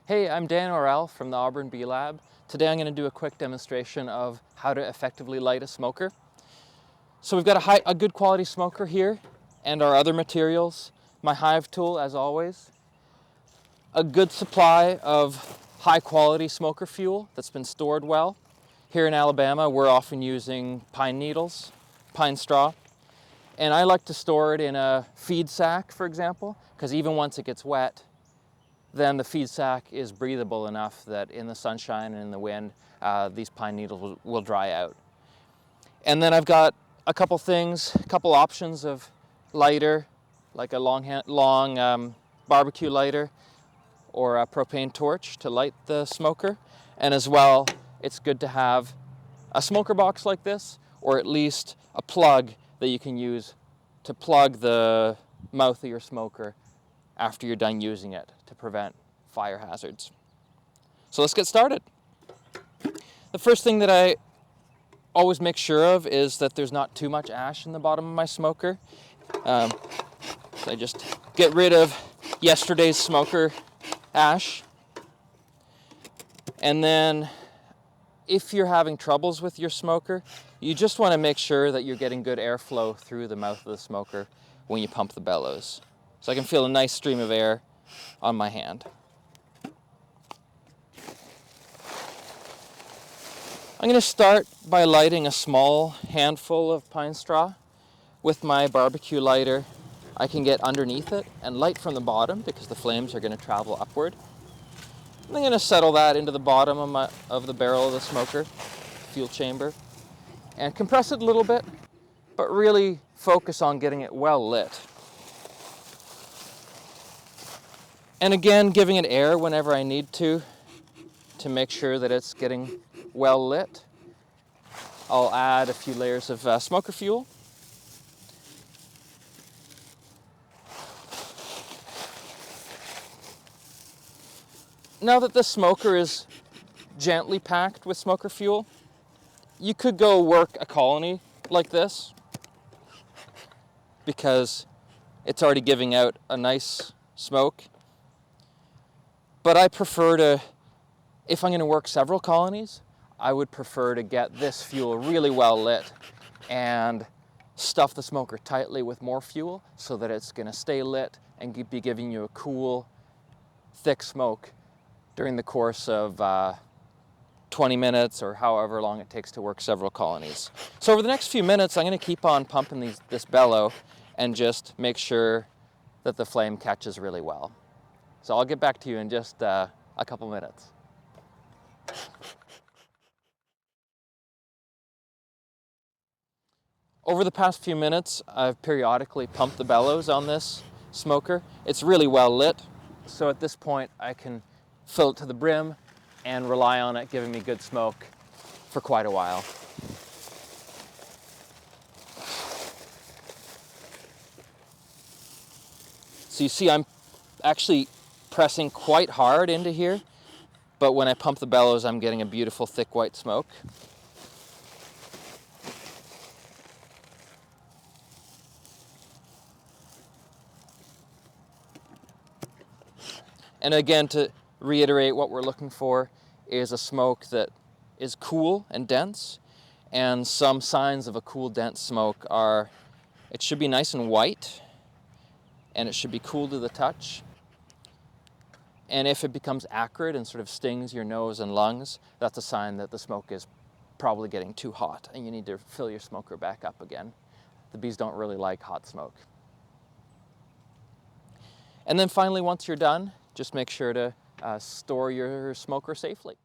Hey, I'm Dan Orell from the Auburn Bee Lab. Today I'm going to do a quick demonstration of how to effectively light a smoker. So we've got a good quality smoker here and our other materials, my hive tool as always, a good supply of high quality smoker fuel that's been stored well. Here in Alabama we're often using pine needles, pine straw, and I like to store it in a feed sack, for example, because even once it gets wet, then the feed sack is breathable enough that in the sunshine and in the wind, these pine needles will dry out. And then I've got a couple options of lighter, like a long barbecue lighter or a propane torch to light the smoker. And as well, it's good to have a smoker box like this, or at least a plug that you can use to plug the mouth of your smoker after you're done using it to prevent fire hazards. So let's get started. The first thing that I always make sure of is that there's not too much ash in the bottom of my smoker. So I just get rid of yesterday's smoker ash. And then if you're having troubles with your smoker, you just want to make sure that you're getting good airflow through the mouth of the smoker when you pump the bellows. So I can feel a nice stream of air on my hand. I'm going to start by lighting a small handful of pine straw. With my barbecue lighter, I can get underneath it and light from the bottom because the flames are going to travel upward. I'm going to settle that into the bottom of the barrel of the smoker, fuel chamber, and compress it a little bit, but really focus on getting it well lit. And again, giving it air whenever I need to make sure that it's getting well lit. I'll add a few layers of smoker fuel. Now that the smoker is gently packed with smoker fuel, you could go work a colony like this because it's already giving out a nice smoke. But I prefer to, if I'm going to work several colonies, I would prefer to get this fuel really well lit and stuff the smoker tightly with more fuel so that it's going to stay lit and be giving you a cool, thick smoke during the course of 20 minutes or however long it takes to work several colonies. So over the next few minutes, I'm going to keep on pumping this bellow and just make sure that the flame catches really well. So I'll get back to you in just a couple minutes. Over the past few minutes, I've periodically pumped the bellows on this smoker. It's really well lit, so at this point I can fill it to the brim and rely on it giving me good smoke for quite a while. So you see I'm actually pressing quite hard into here, but when I pump the bellows I'm getting a beautiful thick white smoke. And again, to reiterate, what we're looking for is a smoke that is cool and dense, and some signs of a cool, dense smoke are it should be nice and white, and it should be cool to the touch. And if it becomes acrid and sort of stings your nose and lungs, that's a sign that the smoke is probably getting too hot and you need to fill your smoker back up again. The bees don't really like hot smoke. And then finally, once you're done, just make sure to store your smoker safely.